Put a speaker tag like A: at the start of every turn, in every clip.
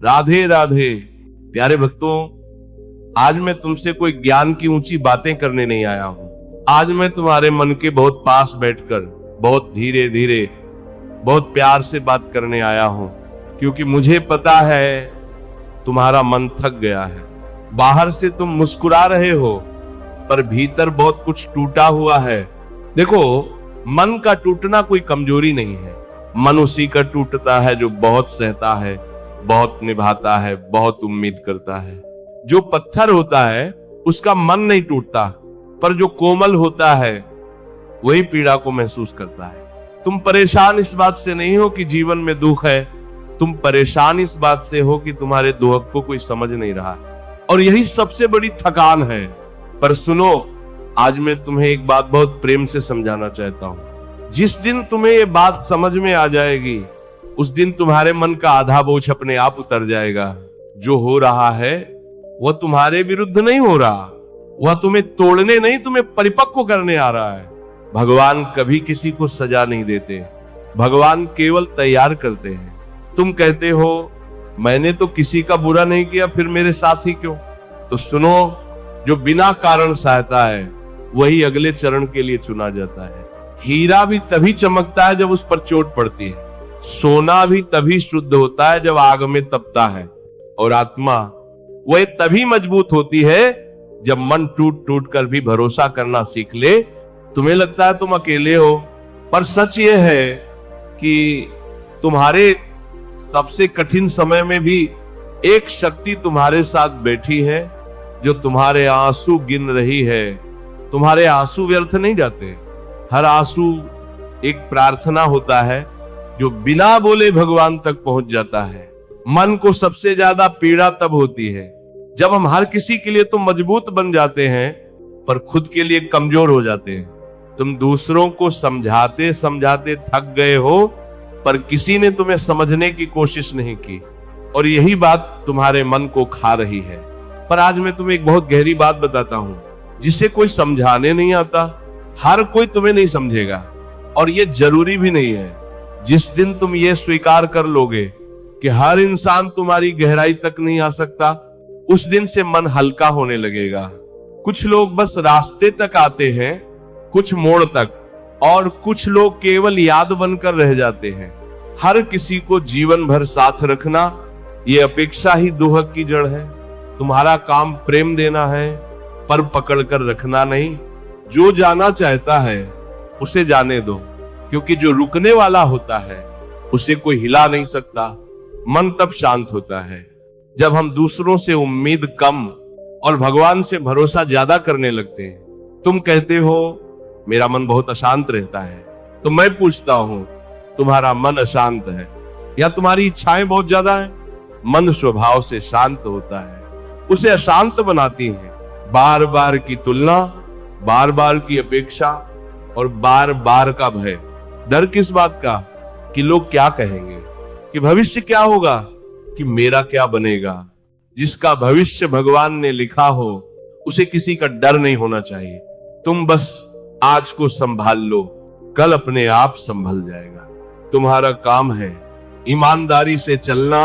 A: राधे राधे। प्यारे भक्तों, आज मैं तुमसे कोई ज्ञान की ऊंची बातें करने नहीं आया हूं। आज मैं तुम्हारे मन के बहुत पास बैठकर बहुत धीरे धीरे बहुत प्यार से बात करने आया हूं, क्योंकि मुझे पता है तुम्हारा मन थक गया है। बाहर से तुम मुस्कुरा रहे हो पर भीतर बहुत कुछ टूटा हुआ है। देखो, मन का टूटना कोई कमजोरी नहीं है। मन उसी का टूटता है जो बहुत सहता है, बहुत निभाता है, बहुत उम्मीद करता है। जो पत्थर होता है उसका मन नहीं टूटता, पर जो कोमल होता है वही पीड़ा को महसूस करता है। तुम परेशान इस बात से नहीं हो कि जीवन में दुख है, तुम परेशान इस बात से हो कि तुम्हारे दुख को कोई समझ नहीं रहा, और यही सबसे बड़ी थकान है। पर सुनो, आज मैं तुम्हें एक बात बहुत प्रेम से समझाना चाहता हूं। जिस दिन तुम्हें ये बात समझ में आ जाएगी, उस दिन तुम्हारे मन का आधा बोझ अपने आप उतर जाएगा। जो हो रहा है वह तुम्हारे विरुद्ध नहीं हो रहा, वह तुम्हें तोड़ने नहीं, तुम्हें परिपक्व करने आ रहा है। भगवान कभी किसी को सजा नहीं देते, भगवान केवल तैयार करते हैं। तुम कहते हो मैंने तो किसी का बुरा नहीं किया, फिर मेरे साथ ही क्यों? तो सुनो, जो बिना कारण सहायता है वही अगले चरण के लिए चुना जाता है। हीरा भी तभी चमकता है जब उस पर चोट पड़ती है, सोना भी तभी शुद्ध होता है जब आग में तपता है, और आत्मा वह तभी मजबूत होती है जब मन टूट टूट कर भी भरोसा करना सीख ले। तुम्हें लगता है तुम अकेले हो, पर सच यह है कि तुम्हारे सबसे कठिन समय में भी एक शक्ति तुम्हारे साथ बैठी है, जो तुम्हारे आंसू गिन रही है। तुम्हारे आंसू व्यर्थ नहीं जाते। हर आंसू एक प्रार्थना होता है जो बिना बोले भगवान तक पहुंच जाता है। मन को सबसे ज्यादा पीड़ा तब होती है जब हम हर किसी के लिए तो मजबूत बन जाते हैं, पर खुद के लिए कमजोर हो जाते हैं। तुम दूसरों को समझाते समझाते थक गए हो, पर किसी ने तुम्हें समझने की कोशिश नहीं की, और यही बात तुम्हारे मन को खा रही है। पर आज मैं तुम्हें एक बहुत गहरी बात बताता हूं, जिसे कोई समझाने नहीं आता। हर कोई तुम्हें नहीं समझेगा, और यह जरूरी भी नहीं है। जिस दिन तुम ये स्वीकार कर लोगे कि हर इंसान तुम्हारी गहराई तक नहीं आ सकता, उस दिन से मन हल्का होने लगेगा। कुछ लोग बस रास्ते तक आते हैं, कुछ मोड़ तक, और कुछ लोग केवल याद बनकर रह जाते हैं। हर किसी को जीवन भर साथ रखना, ये अपेक्षा ही दुख की जड़ है। तुम्हारा काम प्रेम देना है, पर पकड़कर रखना नहीं। जो जाना चाहता है उसे जाने दो, क्योंकि जो रुकने वाला होता है उसे कोई हिला नहीं सकता। मन तब शांत होता है जब हम दूसरों से उम्मीद कम और भगवान से भरोसा ज्यादा करने लगते हैं। तुम कहते हो मेरा मन बहुत अशांत रहता है, तो मैं पूछता हूं, तुम्हारा मन अशांत है या तुम्हारी इच्छाएं बहुत ज्यादा है? मन स्वभाव से शांत होता है, उसे अशांत बनाती है बार बार की तुलना, बार बार की अपेक्षा और बार बार का भय। डर किस बात का? कि लोग क्या कहेंगे, कि भविष्य क्या होगा, कि मेरा क्या बनेगा। जिसका भविष्य भगवान ने लिखा हो उसे किसी का डर नहीं होना चाहिए। तुम बस आज को संभाल लो, कल अपने आप संभल जाएगा। तुम्हारा काम है ईमानदारी से चलना,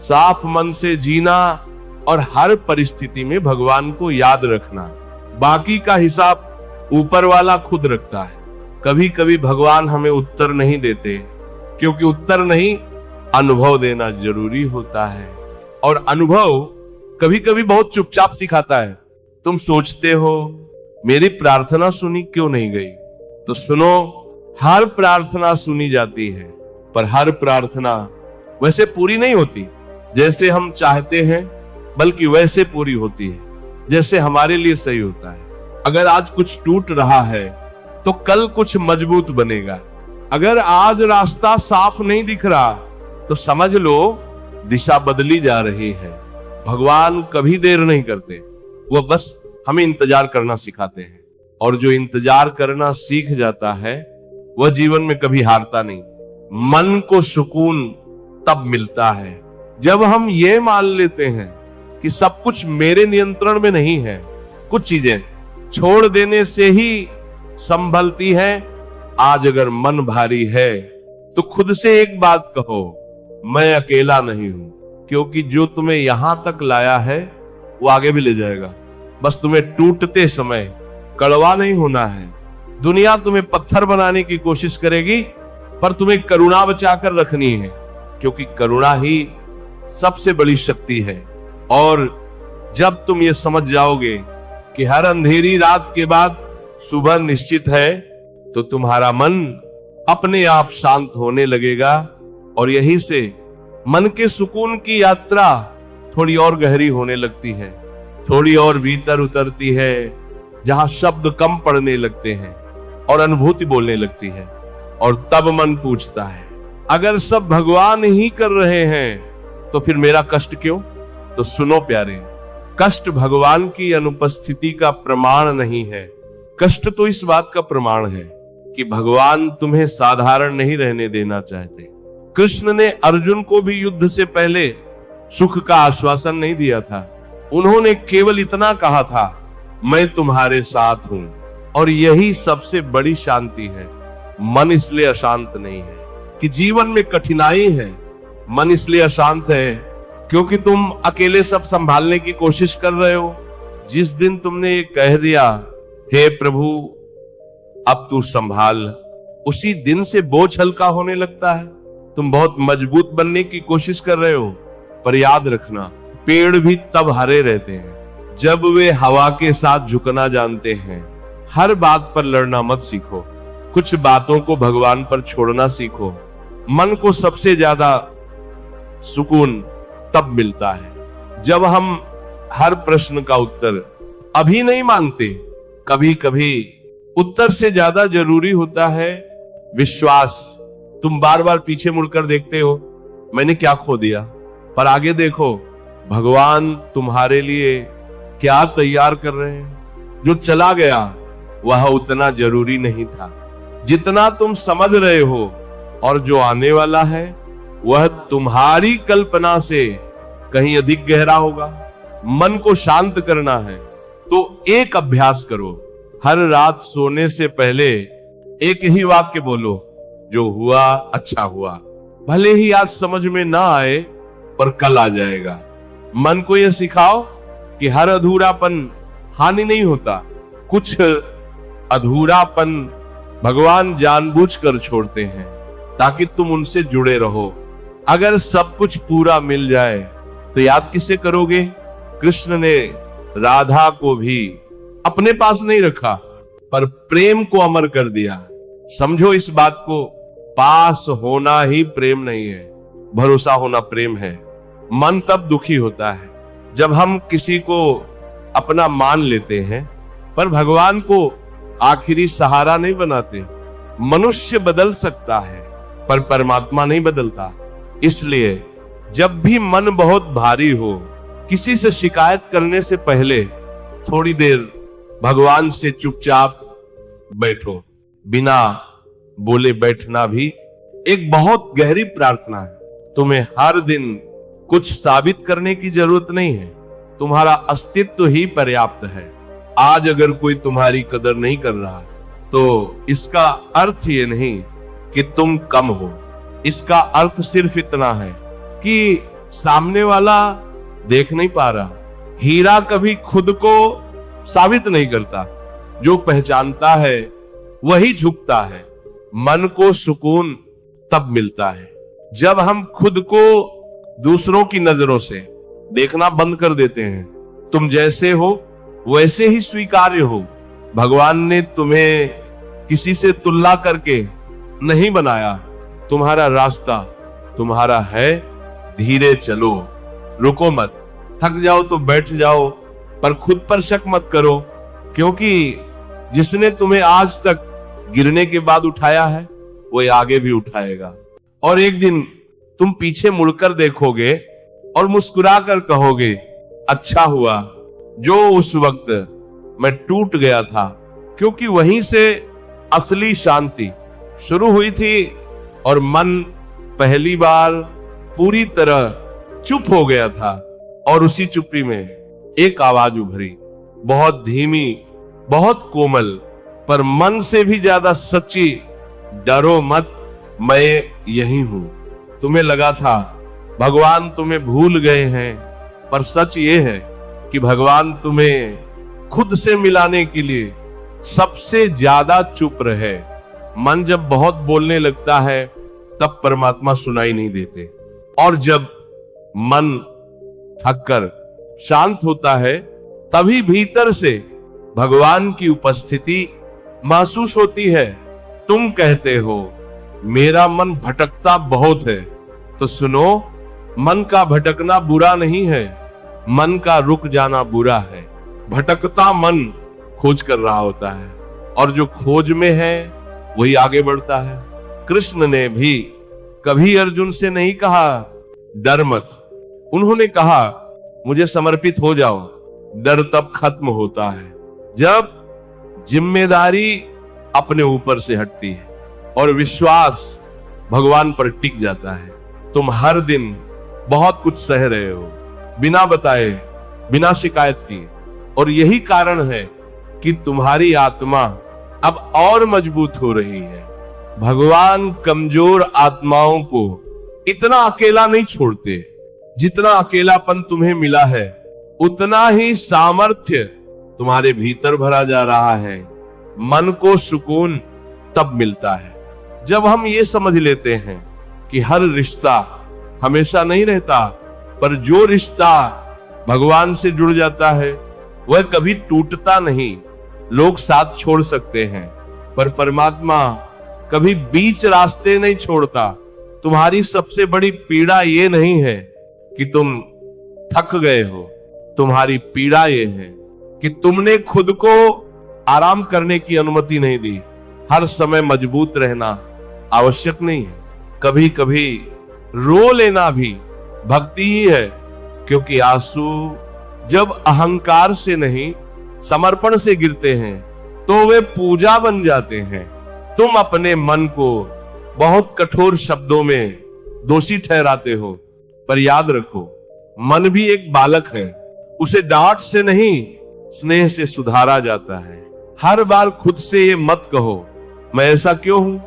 A: साफ मन से जीना, और हर परिस्थिति में भगवान को याद रखना। बाकी का हिसाब ऊपर वाला खुद रखता है। कभी कभी भगवान हमें उत्तर नहीं देते, क्योंकि उत्तर नहीं, अनुभव देना जरूरी होता है, और अनुभव कभी कभी बहुत चुपचाप सिखाता है। तुम सोचते हो मेरी प्रार्थना सुनी क्यों नहीं गई? तो सुनो, हर प्रार्थना सुनी जाती है, पर हर प्रार्थना वैसे पूरी नहीं होती जैसे हम चाहते हैं, बल्कि वैसे पूरी होती है जैसे हमारे लिए सही होता है। अगर आज कुछ टूट रहा है तो कल कुछ मजबूत बनेगा। अगर आज रास्ता साफ नहीं दिख रहा तो समझ लो दिशा बदली जा रही है। भगवान कभी देर नहीं करते, वह बस हमें इंतजार करना सिखाते हैं, और जो इंतजार करना सीख जाता है वह जीवन में कभी हारता नहीं। मन को सुकून तब मिलता है जब हम ये मान लेते हैं कि सब कुछ मेरे नियंत्रण में नहीं है। कुछ चीजें छोड़ देने से ही संभलती है। आज अगर मन भारी है तो खुद से एक बात कहो, मैं अकेला नहीं हूं, क्योंकि जो तुम्हें यहां तक लाया है वो आगे भी ले जाएगा। बस तुम्हें टूटते समय कड़वा नहीं होना है। दुनिया तुम्हें पत्थर बनाने की कोशिश करेगी, पर तुम्हें करुणा बचाकर रखनी है, क्योंकि करुणा ही सबसे बड़ी शक्ति है। और जब तुम ये समझ जाओगे कि हर अंधेरी रात के बाद सुबह निश्चित है, तो तुम्हारा मन अपने आप शांत होने लगेगा और यहीं से मन के सुकून की यात्रा थोड़ी और गहरी होने लगती है, थोड़ी और भीतर उतरती है, जहां शब्द कम पड़ने लगते हैं और अनुभूति बोलने लगती है। और तब मन पूछता है, अगर सब भगवान ही कर रहे हैं तो फिर मेरा कष्ट क्यों? तो सुनो प्यारे, कष्ट भगवान की अनुपस्थिति का प्रमाण नहीं है। कष्ट तो इस बात का प्रमाण है कि भगवान तुम्हें साधारण नहीं रहने देना चाहते। कृष्ण ने अर्जुन को भी युद्ध से पहले सुख का आश्वासन नहीं दिया था। उन्होंने केवल इतना कहा था, मैं तुम्हारे साथ हूं। और यही सबसे बड़ी शांति है। मन इसलिए अशांत नहीं है कि जीवन में कठिनाई है। मन इसलिए अशांत है क्योंकि तुम अकेले सब संभालने की कोशिश कर रहे हो। जिस दिन तुमने ये कह दिया, हे प्रभु अब तू संभाल, उसी दिन से बोझ हल्का होने लगता है। तुम बहुत मजबूत बनने की कोशिश कर रहे हो, पर याद रखना, पेड़ भी तब हरे रहते हैं जब वे हवा के साथ झुकना जानते हैं। हर बात पर लड़ना मत सीखो, कुछ बातों को भगवान पर छोड़ना सीखो। मन को सबसे ज्यादा सुकून तब मिलता है जब हम हर प्रश्न का उत्तर अभी नहीं मांगते। कभी कभी उत्तर से ज्यादा जरूरी होता है विश्वास। तुम बार बार पीछे मुड़कर देखते हो, मैंने क्या खो दिया, पर आगे देखो, भगवान तुम्हारे लिए क्या तैयार कर रहे हैं। जो चला गया वह उतना जरूरी नहीं था जितना तुम समझ रहे हो, और जो आने वाला है वह तुम्हारी कल्पना से कहीं अधिक गहरा होगा। मन को शांत करना है तो एक अभ्यास करो, हर रात सोने से पहले एक ही वाक्य बोलो, जो हुआ अच्छा हुआ। भले ही आज समझ में ना आए, पर कल आ जाएगा। मन को यह सिखाओ कि हर अधूरापन हानि नहीं होता। कुछ अधूरापन भगवान जानबूझकर छोड़ते हैं ताकि तुम उनसे जुड़े रहो। अगर सब कुछ पूरा मिल जाए तो याद किसे करोगे? कृष्ण ने राधा को भी अपने पास नहीं रखा, पर प्रेम को अमर कर दिया। समझो इस बात को, पास होना ही प्रेम नहीं है, भरोसा होना प्रेम है। मन तब दुखी होता है जब हम किसी को अपना मान लेते हैं, पर भगवान को आखिरी सहारा नहीं बनाते। मनुष्य बदल सकता है, पर परमात्मा नहीं बदलता। इसलिए जब भी मन बहुत भारी हो, किसी से शिकायत करने से पहले थोड़ी देर भगवान से चुपचाप बैठो। बिना बोले बैठना भी एक बहुत गहरी प्रार्थना है। तुम्हें हर दिन कुछ साबित करने की जरूरत नहीं है, तुम्हारा अस्तित्व ही पर्याप्त है। आज अगर कोई तुम्हारी कदर नहीं कर रहा, तो इसका अर्थ ये नहीं कि तुम कम हो। इसका अर्थ सिर्फ इतना है कि सामने वाला देख नहीं पा रहा। हीरा कभी खुद को साबित नहीं करता, जो पहचानता है वही झुकता है। मन को सुकून तब मिलता है जब हम खुद को दूसरों की नजरों से देखना बंद कर देते हैं। तुम जैसे हो वैसे ही स्वीकार्य हो। भगवान ने तुम्हें किसी से तुलना करके नहीं बनाया। तुम्हारा रास्ता तुम्हारा है, धीरे चलो, रुको मत। थक जाओ तो बैठ जाओ, पर खुद पर शक मत करो, क्योंकि जिसने तुम्हें आज तक गिरने के बाद उठाया है, वो आगे भी उठाएगा। और एक दिन तुम पीछे मुड़कर देखोगे और मुस्कुरा कर कहोगे, अच्छा हुआ जो उस वक्त मैं टूट गया था, क्योंकि वहीं से असली शांति शुरू हुई थी। और मन पहली बार पूरी तरह चुप हो गया था, और उसी चुप्पी में एक आवाज उभरी, बहुत धीमी, बहुत कोमल, पर मन से भी ज्यादा सच्ची। डरो मत, मैं यही हूं। तुम्हें लगा था भगवान तुम्हें भूल गए हैं, पर सच ये है कि भगवान तुम्हें खुद से मिलाने के लिए सबसे ज्यादा चुप रहे। मन जब बहुत बोलने लगता है तब परमात्मा सुनाई नहीं देते, और जब मन थककर शांत होता है तभी भीतर से भगवान की उपस्थिति महसूस होती है। तुम कहते हो मेरा मन भटकता बहुत है, तो सुनो, मन का भटकना बुरा नहीं है, मन का रुक जाना बुरा है। भटकता मन खोज कर रहा होता है, और जो खोज में है वही आगे बढ़ता है। कृष्ण ने भी कभी अर्जुन से नहीं कहा डर मत, उन्होंने कहा मुझे समर्पित हो जाओ। डर तब खत्म होता है जब जिम्मेदारी अपने ऊपर से हटती है और विश्वास भगवान पर टिक जाता है। तुम हर दिन बहुत कुछ सह रहे हो, बिना बताए, बिना शिकायत किए, और यही कारण है कि तुम्हारी आत्मा अब और मजबूत हो रही है। भगवान कमजोर आत्माओं को इतना अकेला नहीं छोड़ते। जितना अकेलापन तुम्हें मिला है उतना ही सामर्थ्य तुम्हारे भीतर भरा जा रहा है। मन को सुकून तब मिलता है जब हम ये समझ लेते हैं कि हर रिश्ता हमेशा नहीं रहता, पर जो रिश्ता भगवान से जुड़ जाता है वह कभी टूटता नहीं। लोग साथ छोड़ सकते हैं, पर परमात्मा कभी बीच रास्ते नहीं छोड़ता। तुम्हारी सबसे बड़ी पीड़ा ये नहीं है कि तुम थक गए हो, तुम्हारी पीड़ा ये है कि तुमने खुद को आराम करने की अनुमति नहीं दी। हर समय मजबूत रहना आवश्यक नहीं है, कभी कभी रो लेना भी भक्ति ही है, क्योंकि आंसू जब अहंकार से नहीं समर्पण से गिरते हैं तो वे पूजा बन जाते हैं। तुम अपने मन को बहुत कठोर शब्दों में दोषी ठहराते हो, पर याद रखो मन भी एक बालक है, उसे डांट से नहीं स्नेह से सुधारा जाता है। हर बार खुद से ये मत कहो मैं ऐसा क्यों हूं,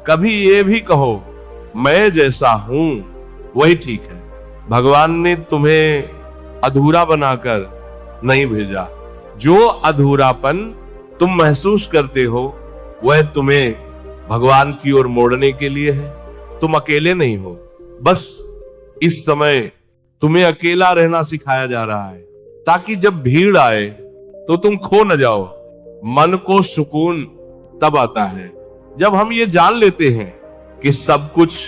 A: कभी ये भी कहो मैं जैसा हूं वही ठीक है। भगवान ने तुम्हें अधूरा बनाकर नहीं भेजा। जो अधूरापन तुम महसूस करते हो वह तुम्हें भगवान की ओर मोड़ने के लिए है। तुम अकेले नहीं हो, बस इस समय तुम्हें अकेला रहना सिखाया जा रहा है, ताकि जब भीड़ आए तो तुम खो न जाओ। मन को सुकून तब आता है जब हम ये जान लेते हैं कि सब कुछ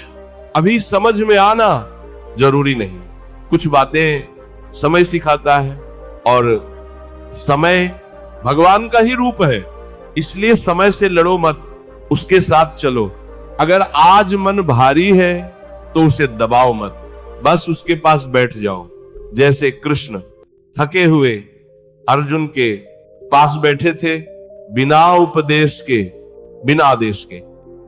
A: अभी समझ में आना जरूरी नहीं। कुछ बातें समय सिखाता है, और समय भगवान का ही रूप है, इसलिए समय से लड़ो मत, उसके साथ चलो। अगर आज मन भारी है तो उसे दबाओ मत, बस उसके पास बैठ जाओ। जैसे कृष्ण थके हुए अर्जुन के पास बैठे थे, बिना उपदेश के, बिना आदेश के,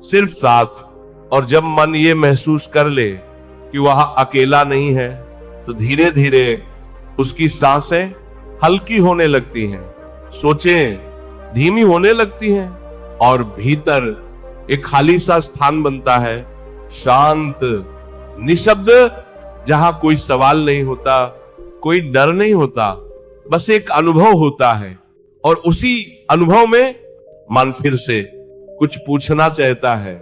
A: सिर्फ साथ। और जब मन ये महसूस कर ले कि वह अकेला नहीं है तो धीरे धीरे उसकी सांसें हल्की होने लगती हैं, सोचें धीमी होने लगती हैं, और भीतर एक खाली सा स्थान बनता है, शांत, निशब्द, जहां कोई सवाल नहीं होता, कोई डर नहीं होता, बस एक अनुभव होता है। और उसी अनुभव में मन फिर से कुछ पूछना चाहता है।